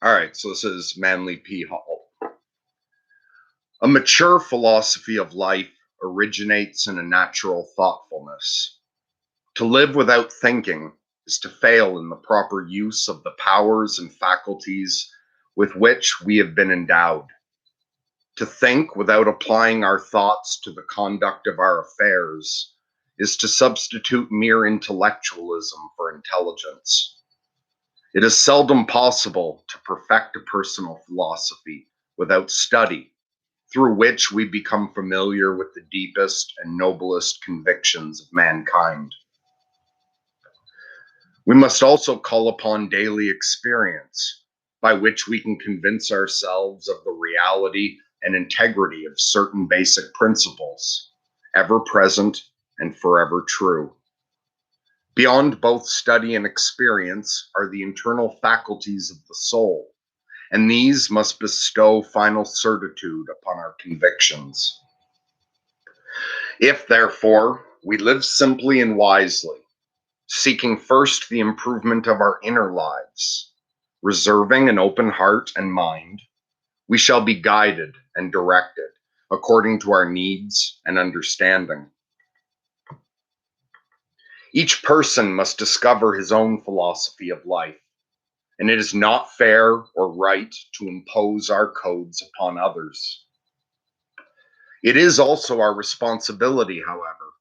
All right, so this is Manly P. Hall. A mature philosophy of life originates in a natural thoughtfulness. To live without thinking is to fail in the proper use of the powers and faculties with which we have been endowed. To think without applying our thoughts to the conduct of our affairs is to substitute mere intellectualism for intelligence. It is seldom possible to perfect a personal philosophy without study, through which we become familiar with the deepest and noblest convictions of mankind. We must also call upon daily experience, by which we can convince ourselves of the reality and integrity of certain basic principles, ever present and forever true. Beyond both study and experience are the internal faculties of the soul, and these must bestow final certitude upon our convictions. If, therefore, we live simply and wisely, seeking first the improvement of our inner lives, reserving an open heart and mind, we shall be guided and directed according to our needs and understanding. Each person must discover his own philosophy of life, and it is not fair or right to impose our codes upon others. It is also our responsibility, however,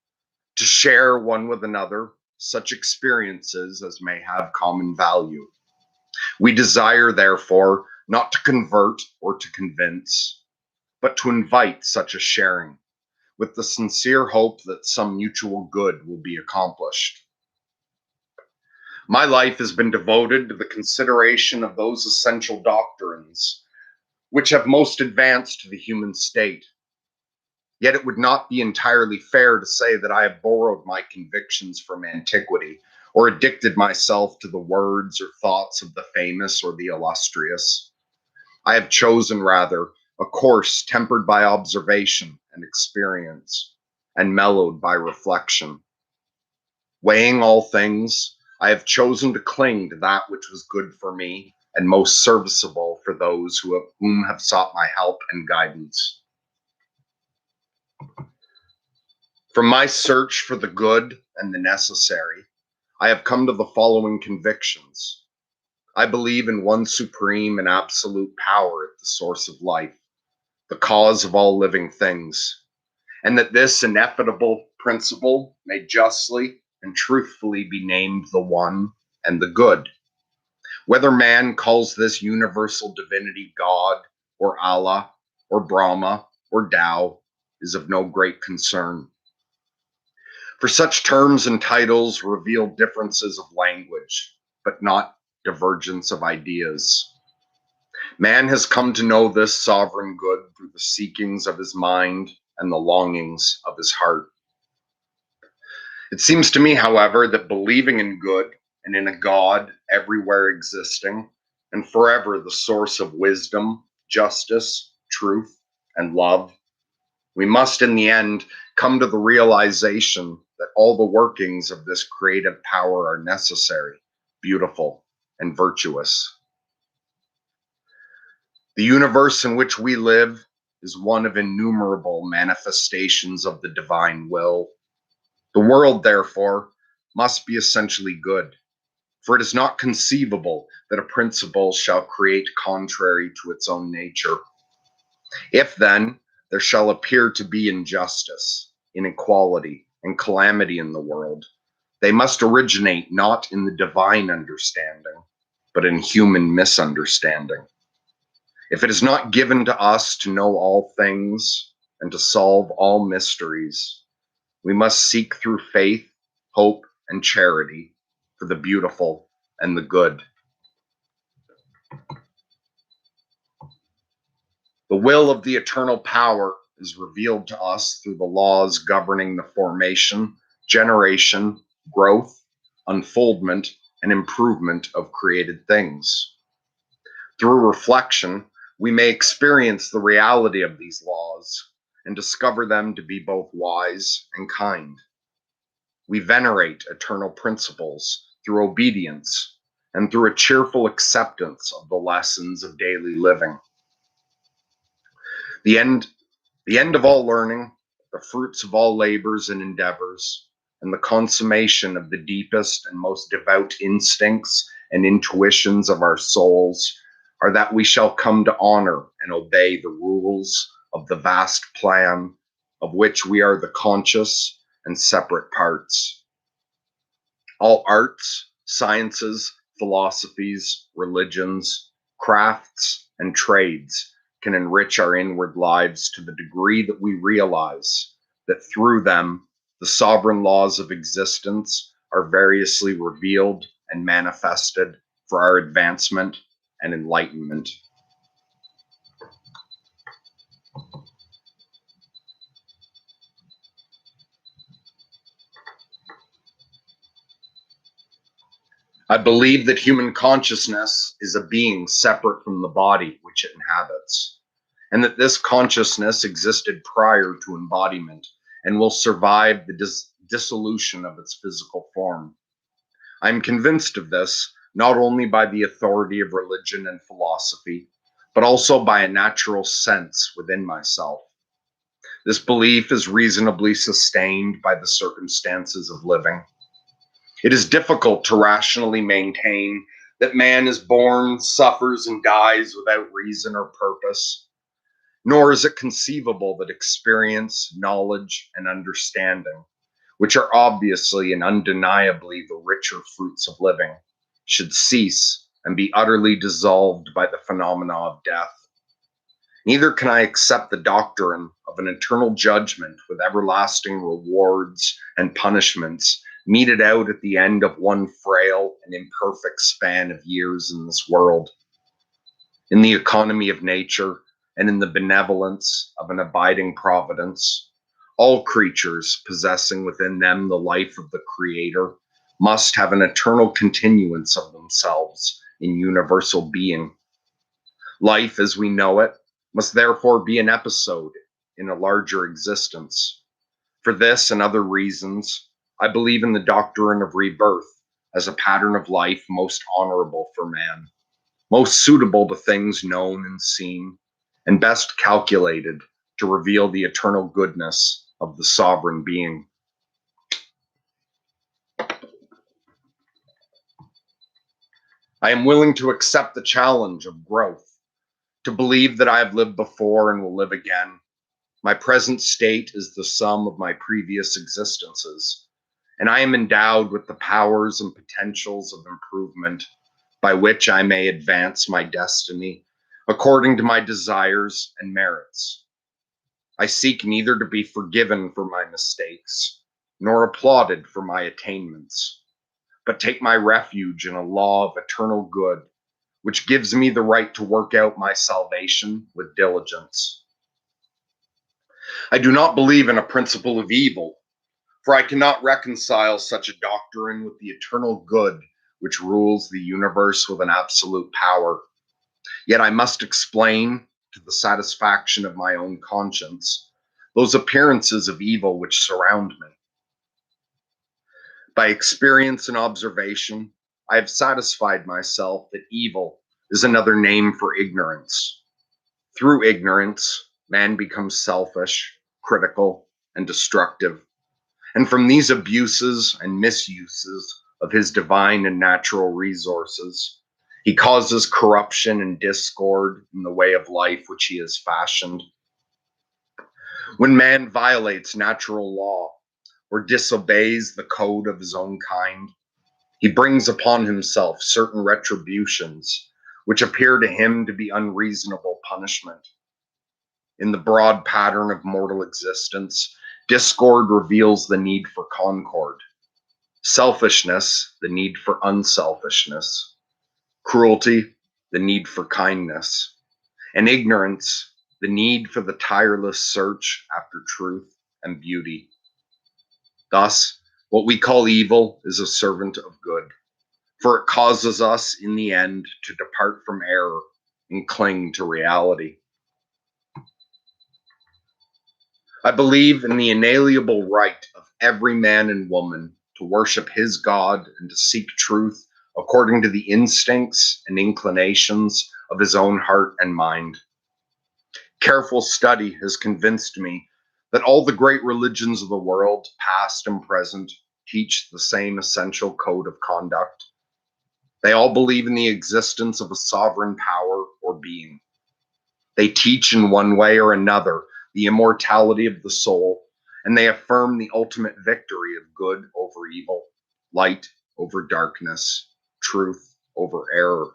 to share one with another such experiences as may have common value. We desire, therefore, not to convert or to convince, but to invite such a sharing, with the sincere hope that some mutual good will be accomplished. My life has been devoted to the consideration of those essential doctrines which have most advanced the human state. Yet it would not be entirely fair to say that I have borrowed my convictions from antiquity, or addicted myself to the words or thoughts of the famous or the illustrious. I have chosen, rather, a course tempered by observation and experience, and mellowed by reflection. Weighing all things, I have chosen to cling to that which was good for me and most serviceable for those whom have sought my help and guidance. From my search for the good and the necessary, I have come to the following convictions. I believe in one supreme and absolute power at the source of life, the cause of all living things, and that this ineffable principle may justly and truthfully be named the one and the good. Whether man calls this universal divinity God, or Allah, or Brahma, or Tao, is of no great concern. For such terms and titles reveal differences of language, but not divergence of ideas. Man has come to know this sovereign good through the seekings of his mind and the longings of his heart. It seems to me, however, that believing in good and in a God everywhere existing and forever the source of wisdom, justice, truth, and love, we must in the end come to the realization that all the workings of this creative power are necessary, beautiful, and virtuous. The universe in which we live is one of innumerable manifestations of the divine will. The world, therefore, must be essentially good, for it is not conceivable that a principle shall create contrary to its own nature. If, then, there shall appear to be injustice, inequality, and calamity in the world, they must originate not in the divine understanding, but in human misunderstanding. If it is not given to us to know all things and to solve all mysteries, we must seek through faith, hope, and charity for the beautiful and the good. The will of the eternal power is revealed to us through the laws governing the formation, generation, growth, unfoldment, and improvement of created things. Through reflection, we may experience the reality of these laws and discover them to be both wise and kind. We venerate eternal principles through obedience and through a cheerful acceptance of the lessons of daily living. The end, the end of all learning, the fruits of all labors and endeavors, and the consummation of the deepest and most devout instincts and intuitions of our souls are that we shall come to honor and obey the rules of the vast plan of which we are the conscious and separate parts. All arts, sciences, philosophies, religions, crafts, and trades can enrich our inward lives to the degree that we realize that through them the sovereign laws of existence are variously revealed and manifested for our advancement and enlightenment. I believe that human consciousness is a being separate from the body which it inhabits, and that this consciousness existed prior to embodiment and will survive the dissolution of its physical form. I am convinced of this not only by the authority of religion and philosophy, but also by a natural sense within myself. This belief is reasonably sustained by the circumstances of living. It is difficult to rationally maintain that man is born, suffers, and dies without reason or purpose, nor is it conceivable that experience, knowledge, and understanding, which are obviously and undeniably the richer fruits of living, should cease and be utterly dissolved by the phenomena of death. Neither can I accept the doctrine of an eternal judgment with everlasting rewards and punishments meted out at the end of one frail and imperfect span of years in this world. In the economy of nature and in the benevolence of an abiding providence, all creatures possessing within them the life of the Creator must have an eternal continuance of themselves in universal being. Life as we know it must therefore be an episode in a larger existence. For this and other reasons, I believe in the doctrine of rebirth as a pattern of life most honorable for man, most suitable to things known and seen, and best calculated to reveal the eternal goodness of the sovereign being. I am willing to accept the challenge of growth, to believe that I have lived before and will live again. My present state is the sum of my previous existences, and I am endowed with the powers and potentials of improvement by which I may advance my destiny according to my desires and merits. I seek neither to be forgiven for my mistakes, nor applauded for my attainments, but take my refuge in a law of eternal good, which gives me the right to work out my salvation with diligence. I do not believe in a principle of evil, for I cannot reconcile such a doctrine with the eternal good which rules the universe with an absolute power. Yet I must explain, to the satisfaction of my own conscience, those appearances of evil which surround me. By experience and observation, I have satisfied myself that evil is another name for ignorance. Through ignorance, man becomes selfish, critical, and destructive. And from these abuses and misuses of his divine and natural resources, he causes corruption and discord in the way of life which he has fashioned. When man violates natural law or disobeys the code of his own kind, he brings upon himself certain retributions which appear to him to be unreasonable punishment. In the broad pattern of mortal existence, discord reveals the need for concord, selfishness, the need for unselfishness, cruelty, the need for kindness, and ignorance, the need for the tireless search after truth and beauty. Thus, what we call evil is a servant of good, for it causes us in the end to depart from error and cling to reality. I believe in the inalienable right of every man and woman to worship his God and to seek truth according to the instincts and inclinations of his own heart and mind. Careful study has convinced me that all the great religions of the world, past and present, teach the same essential code of conduct. They all believe in the existence of a sovereign power or being. They teach in one way or another the immortality of the soul, and they affirm the ultimate victory of good over evil, light over darkness, truth over error.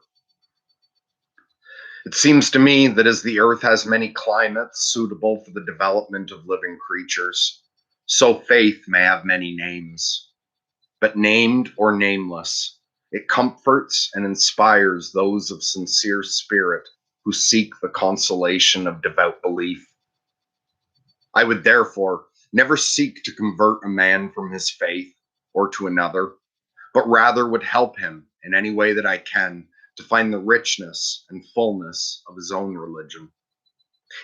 It seems to me that as the earth has many climates suitable for the development of living creatures, so faith may have many names. But named or nameless, it comforts and inspires those of sincere spirit who seek the consolation of devout belief. I would therefore never seek to convert a man from his faith or to another, but rather would help him in any way that I can to find the richness and fullness of his own religion.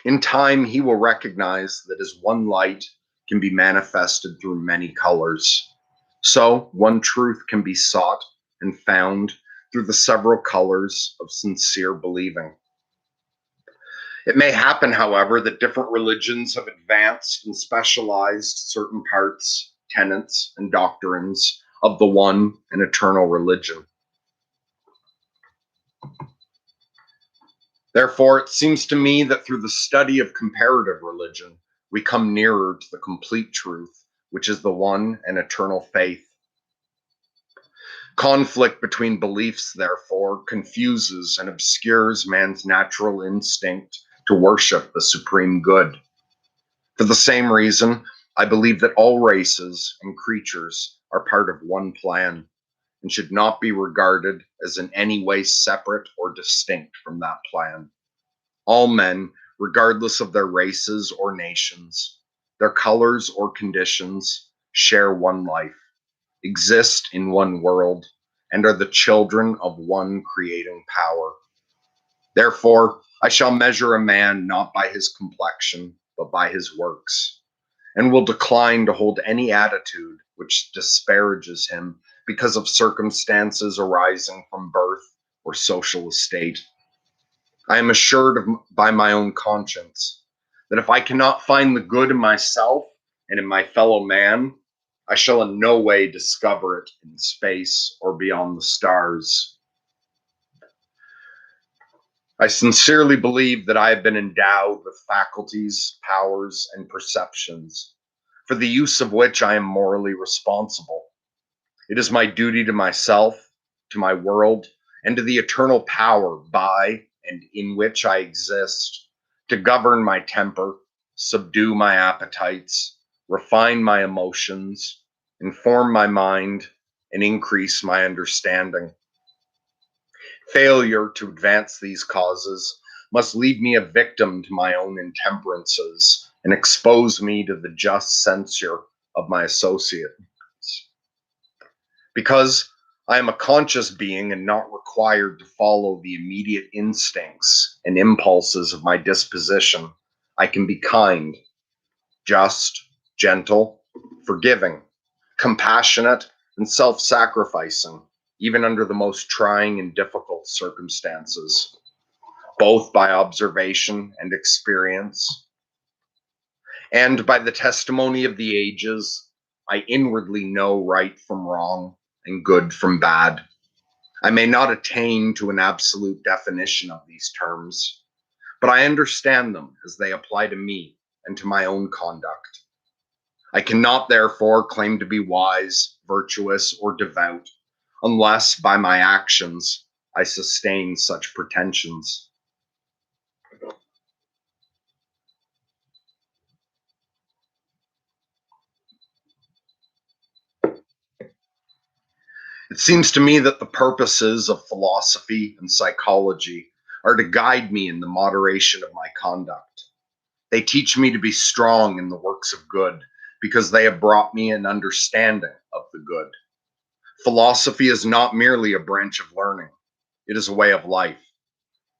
In time, he will recognize that as one light can be manifested through many colors, so one truth can be sought and found through the several colors of sincere believing. It may happen, however, that different religions have advanced and specialized certain parts, tenets, and doctrines of the one and eternal religion. Therefore, it seems to me that through the study of comparative religion, we come nearer to the complete truth, which is the one and eternal faith. Conflict between beliefs, therefore, confuses and obscures man's natural instinct to worship the supreme good. For the same reason, I believe that all races and creatures are part of one plan and should not be regarded as in any way separate or distinct from that plan. All men, regardless of their races or nations, their colors or conditions, share one life, exist in one world, and are the children of one creating power. Therefore, I shall measure a man not by his complexion, but by his works, and will decline to hold any attitude which disparages him because of circumstances arising from birth or social estate. I am assured by my own conscience that if I cannot find the good in myself and in my fellow man, I shall in no way discover it in space or beyond the stars. I sincerely believe that I have been endowed with faculties, powers, and perceptions, for the use of which I am morally responsible. It is my duty to myself, to my world, and to the eternal power by and in which I exist to govern my temper, subdue my appetites, refine my emotions, inform my mind, and increase my understanding. Failure to advance these causes must leave me a victim to my own intemperances and expose me to the just censure of my associates. Because I am a conscious being and not required to follow the immediate instincts and impulses of my disposition, I can be kind, just, gentle, forgiving, compassionate, and self sacrificing, even under the most trying and difficult circumstances, both by observation and experience. And by the testimony of the ages, I inwardly know right from wrong and good from bad. I may not attain to an absolute definition of these terms, but I understand them as they apply to me and to my own conduct. I cannot therefore claim to be wise, virtuous, or devout unless by my actions I sustain such pretensions. It seems to me that the purposes of philosophy and psychology are to guide me in the moderation of my conduct. They teach me to be strong in the works of good because they have brought me an understanding of the good. Philosophy is not merely a branch of learning, it is a way of life.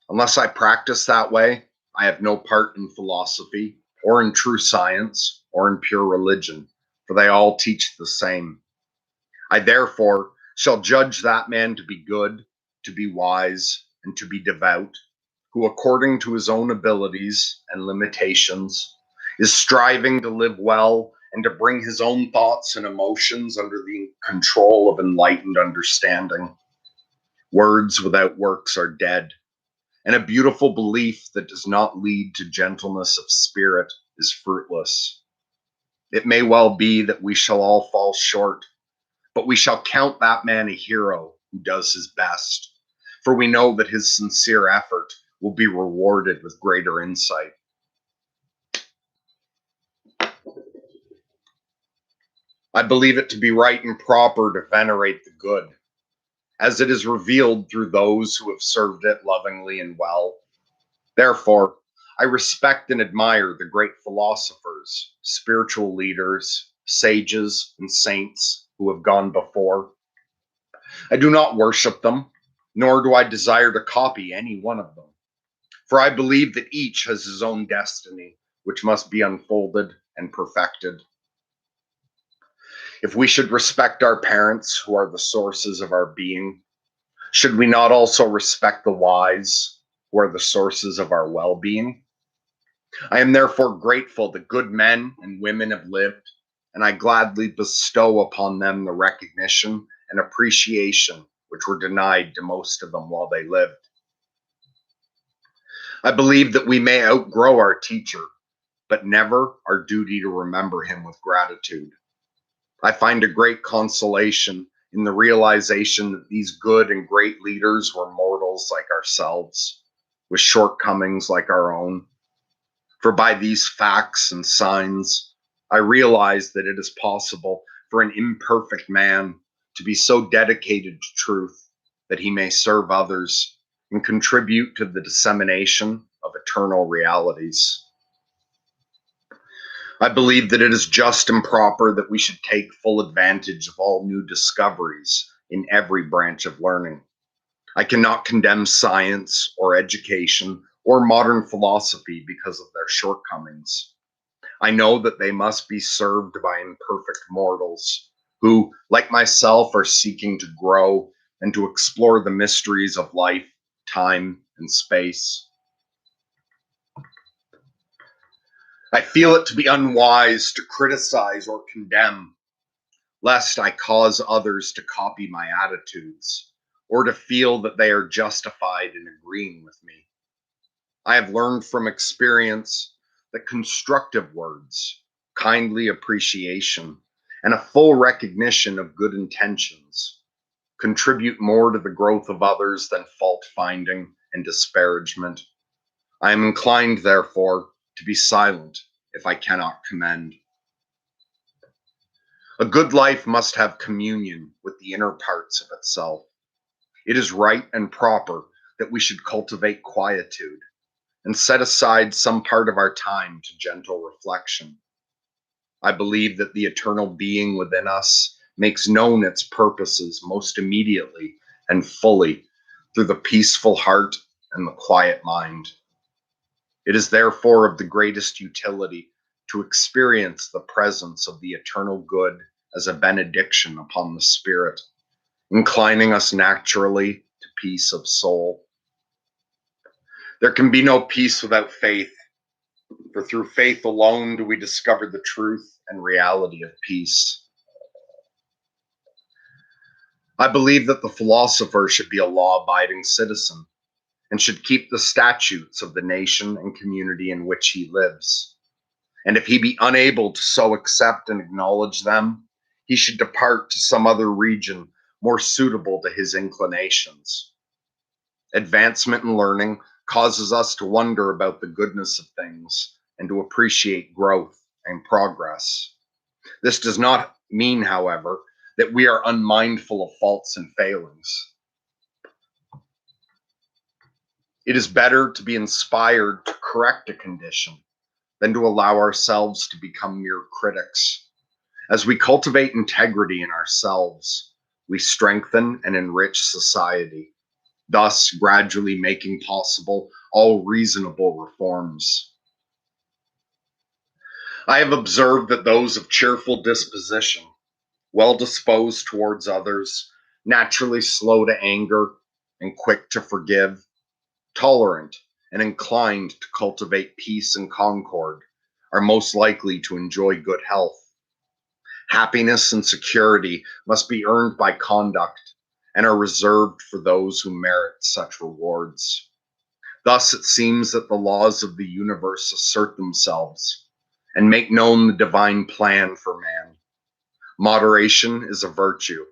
Unless I practice that way, I have no part in philosophy, or in true science, or in pure religion, for they all teach the same. I therefore shall judge that man to be good, to be wise, and to be devout, who according to his own abilities and limitations is striving to live well and to bring his own thoughts and emotions under the control of enlightened understanding. Words without works are dead, and a beautiful belief that does not lead to gentleness of spirit is fruitless. It may well be that we shall all fall short, but we shall count that man a hero who does his best, for we know that his sincere effort will be rewarded with greater insight. I believe it to be right and proper to venerate the good, as it is revealed through those who have served it lovingly and well. Therefore, I respect and admire the great philosophers, spiritual leaders, sages, and saints who have gone before. I do not worship them, nor do I desire to copy any one of them, for I believe that each has his own destiny, which must be unfolded and perfected. If we should respect our parents, who are the sources of our being, should we not also respect the wise, who are the sources of our well being? I am therefore grateful that good men and women have lived, and I gladly bestow upon them the recognition and appreciation which were denied to most of them while they lived. I believe that we may outgrow our teacher, but never our duty to remember him with gratitude. I find a great consolation in the realization that these good and great leaders were mortals like ourselves, with shortcomings like our own. For by these facts and signs, I realize that it is possible for an imperfect man to be so dedicated to truth that he may serve others and contribute to the dissemination of eternal realities. I believe that it is just and proper that we should take full advantage of all new discoveries in every branch of learning. I cannot condemn science or education or modern philosophy because of their shortcomings. I know that they must be served by imperfect mortals who, like myself, are seeking to grow and to explore the mysteries of life, time, and space. I feel it to be unwise to criticize or condemn, lest I cause others to copy my attitudes or to feel that they are justified in agreeing with me. I have learned from experience that constructive words, kindly appreciation, and a full recognition of good intentions contribute more to the growth of others than fault finding and disparagement. I am inclined, therefore, to be silent if I cannot commend. A good life must have communion with the inner parts of itself. It is right and proper that we should cultivate quietude and set aside some part of our time to gentle reflection. I believe that the eternal being within us makes known its purposes most immediately and fully through the peaceful heart and the quiet mind. It is therefore of the greatest utility to experience the presence of the eternal good as a benediction upon the spirit, inclining us naturally to peace of soul. There can be no peace without faith, for through faith alone do we discover the truth and reality of peace. I believe that the philosopher should be a law-abiding citizen and should keep the statutes of the nation and community in which he lives. And if he be unable to so accept and acknowledge them, he should depart to some other region more suitable to his inclinations. Advancement in learning causes us to wonder about the goodness of things and to appreciate growth and progress. This does not mean, however, that we are unmindful of faults and failings. It is better to be inspired to correct a condition than to allow ourselves to become mere critics. As we cultivate integrity in ourselves, we strengthen and enrich society, thus gradually making possible all reasonable reforms. I have observed that those of cheerful disposition, well disposed towards others, naturally slow to anger and quick to forgive, tolerant and inclined to cultivate peace and concord, are most likely to enjoy good health. Happiness and security must be earned by conduct and are reserved for those who merit such rewards. Thus, it seems that the laws of the universe assert themselves and make known the divine plan for man. Moderation is a virtue,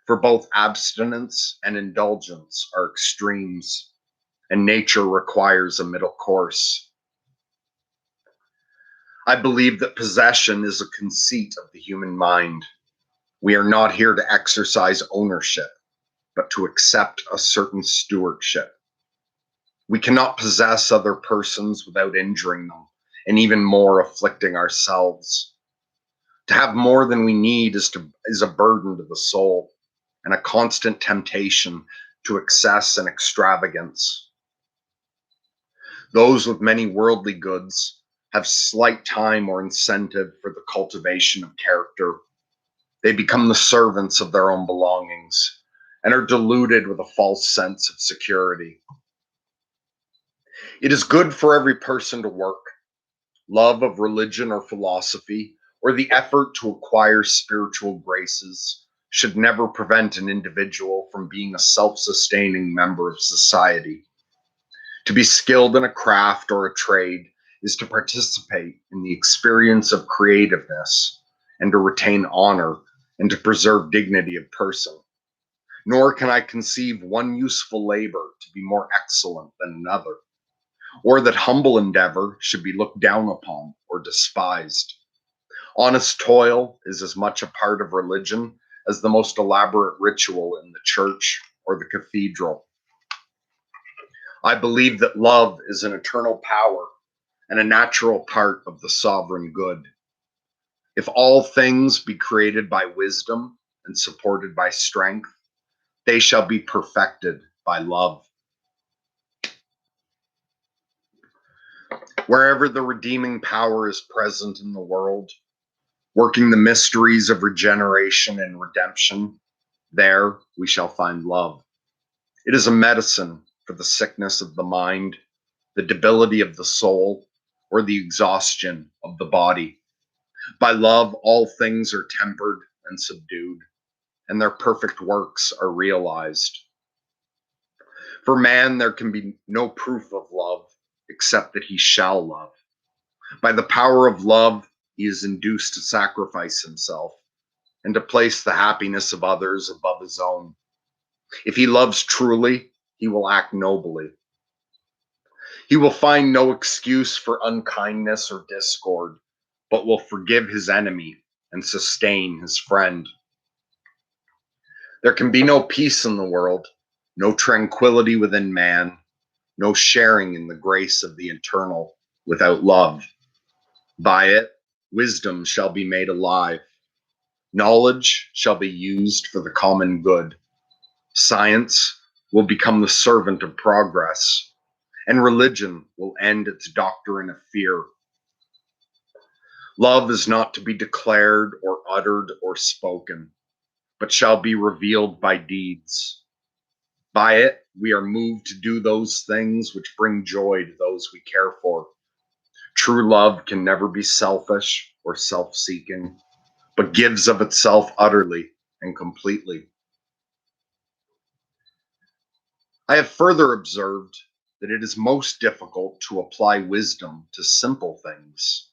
for both abstinence and indulgence are extremes, and nature requires a middle course. I believe that possession is a conceit of the human mind. We are not here to exercise ownership, but to accept a certain stewardship. We cannot possess other persons without injuring them, and even more afflicting ourselves. To have more than we need is a burden to the soul, and a constant temptation to excess and extravagance. Those with many worldly goods have slight time or incentive for the cultivation of character. They become the servants of their own belongings and are deluded with a false sense of security. It is good for every person to work. Love of religion or philosophy, or the effort to acquire spiritual graces, should never prevent an individual from being a self sustaining member of society. To be skilled in a craft or a trade is to participate in the experience of creativeness and to retain honor and to preserve dignity of person. Nor can I conceive one useful labor to be more excellent than another, or that humble endeavor should be looked down upon or despised. Honest toil is as much a part of religion as the most elaborate ritual in the church or the cathedral. I believe that love is an eternal power and a natural part of the sovereign good. If all things be created by wisdom and supported by strength, they shall be perfected by love. Wherever the redeeming power is present in the world, working the mysteries of regeneration and redemption, there we shall find love. It is a medicine for the sickness of the mind, the debility of the soul, or the exhaustion of the body. By love, all things are tempered and subdued, and their perfect works are realized. For man, there can be no proof of love except that he shall love. By the power of love, he is induced to sacrifice himself and to place the happiness of others above his own. If he loves truly, he will act nobly. He will find no excuse for unkindness or discord, but will forgive his enemy and sustain his friend. There can be no peace in the world, no tranquility within man, no sharing in the grace of the eternal without love. By it, wisdom shall be made alive. Knowledge shall be used for the common good. Science will become the servant of progress, and religion will end its doctrine of fear. Love is not to be declared or uttered or spoken, but shall be revealed by deeds. By it, we are moved to do those things which bring joy to those we care for. True love can never be selfish or self seeking, but gives of itself utterly and completely. I have further observed that it is most difficult to apply wisdom to simple things.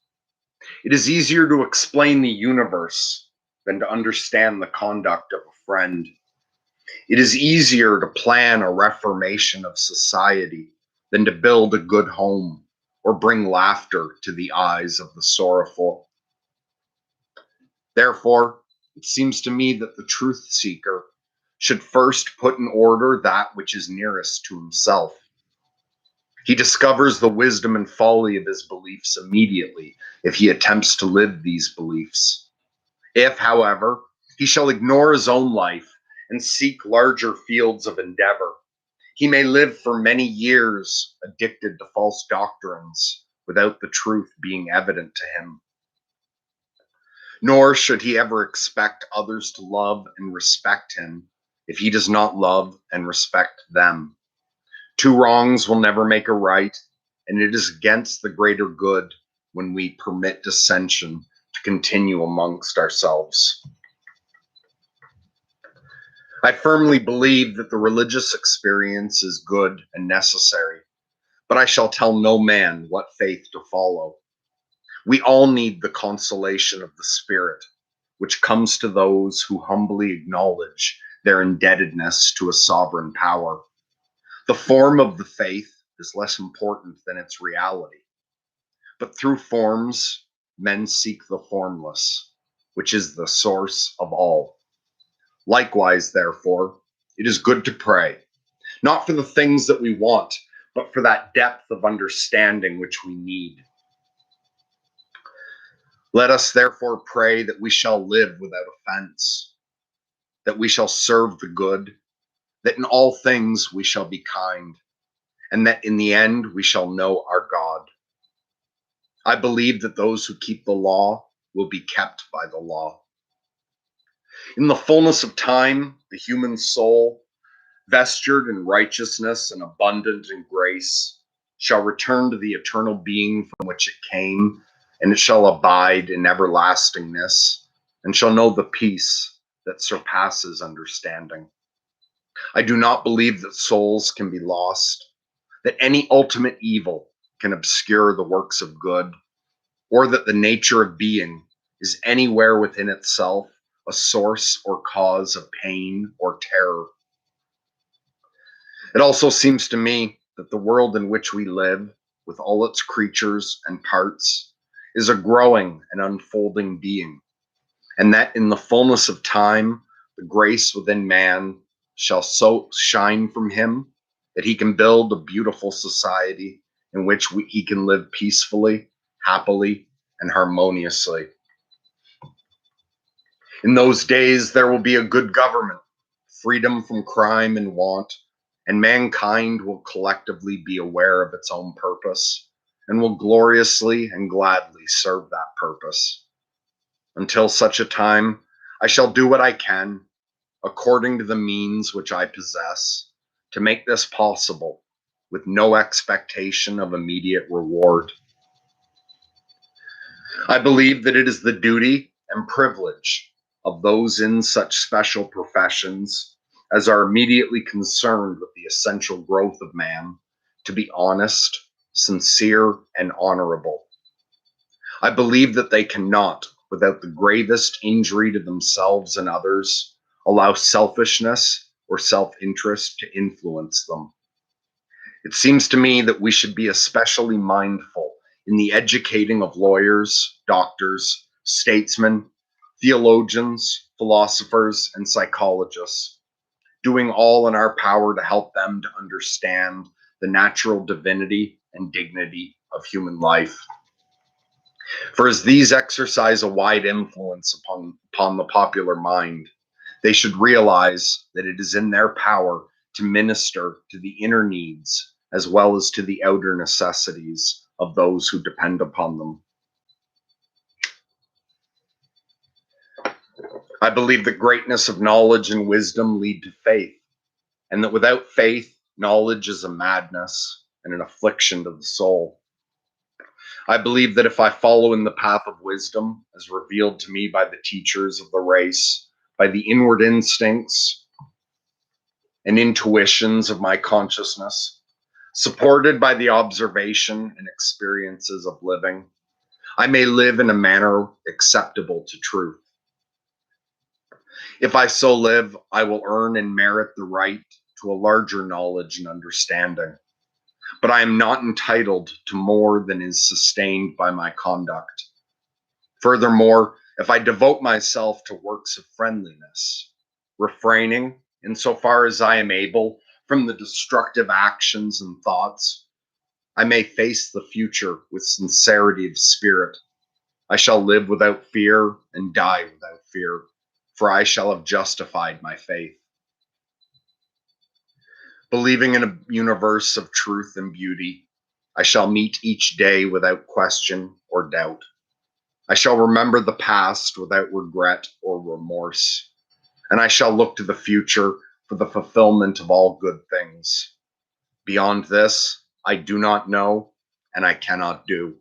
It is easier to explain the universe than to understand the conduct of a friend. It is easier to plan a reformation of society than to build a good home or bring laughter to the eyes of the sorrowful. Therefore, it seems to me that the truth seeker should first put in order that which is nearest to himself. He discovers the wisdom and folly of his beliefs immediately if he attempts to live these beliefs. If, however, he shall ignore his own life and seek larger fields of endeavor, he may live for many years addicted to false doctrines without the truth being evident to him. Nor should he ever expect others to love and respect him if he does not love and respect them. Two wrongs will never make a right, and it is against the greater good when we permit dissension to continue amongst ourselves. I firmly believe that the religious experience is good and necessary, but I shall tell no man what faith to follow. We all need the consolation of the Spirit, which comes to those who humbly acknowledge their indebtedness to a sovereign power. The form of the faith is less important than its reality. But through forms, men seek the formless, which is the source of all. Likewise, therefore, it is good to pray, not for the things that we want, but for that depth of understanding which we need. Let us therefore pray that we shall live without offense, that we shall serve the good, that in all things we shall be kind, and that in the end we shall know our God. I believe that those who keep the law will be kept by the law. In the fullness of time, the human soul, vestured in righteousness and abundant in grace, shall return to the eternal being from which it came, and it shall abide in everlastingness, and shall know the peace that surpasses understanding. I do not believe that souls can be lost, that any ultimate evil can obscure the works of good, or that the nature of being is anywhere within itself a source or cause of pain or terror. It also seems to me that the world in which we live, with all its creatures and parts, is a growing and unfolding being, and that in the fullness of time, the grace within man shall so shine from him that he can build a beautiful society in which he can live peacefully, happily, and harmoniously. In those days, there will be a good government, freedom from crime and want, and mankind will collectively be aware of its own purpose and will gloriously and gladly serve that purpose. Until such a time, I shall do what I can, according to the means which I possess, to make this possible, with no expectation of immediate reward. I believe that it is the duty and privilege of those in such special professions as are immediately concerned with the essential growth of man to be honest, sincere, and honorable. I believe that they cannot, without the gravest injury to themselves and others, allow selfishness or self-interest to influence them. It seems to me that we should be especially mindful in the educating of lawyers, doctors, statesmen, theologians, philosophers, and psychologists, doing all in our power to help them to understand the natural divinity and dignity of human life. For as these exercise a wide influence upon the popular mind, they should realize that it is in their power to minister to the inner needs as well as to the outer necessities of those who depend upon them. I believe that greatness of knowledge and wisdom lead to faith, and that without faith, knowledge is a madness and an affliction to the soul. I believe that if I follow in the path of wisdom, as revealed to me by the teachers of the race, by the inward instincts and intuitions of my consciousness, supported by the observation and experiences of living, I may live in a manner acceptable to truth. If I so live, I will earn and merit the right to a larger knowledge and understanding. But I am not entitled to more than is sustained by my conduct. Furthermore, if I devote myself to works of friendliness, refraining, insofar as I am able, from the destructive actions and thoughts, I may face the future with sincerity of spirit. I shall live without fear and die without fear, for I shall have justified my faith. Believing in a universe of truth and beauty, I shall meet each day without question or doubt. I shall remember the past without regret or remorse, and I shall look to the future for the fulfillment of all good things. Beyond this, I do not know, and I cannot do.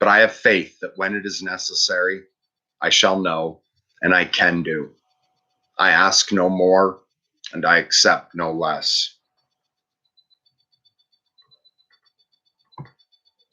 But I have faith that when it is necessary, I shall know, and I can do. I ask no more, and I accept no less.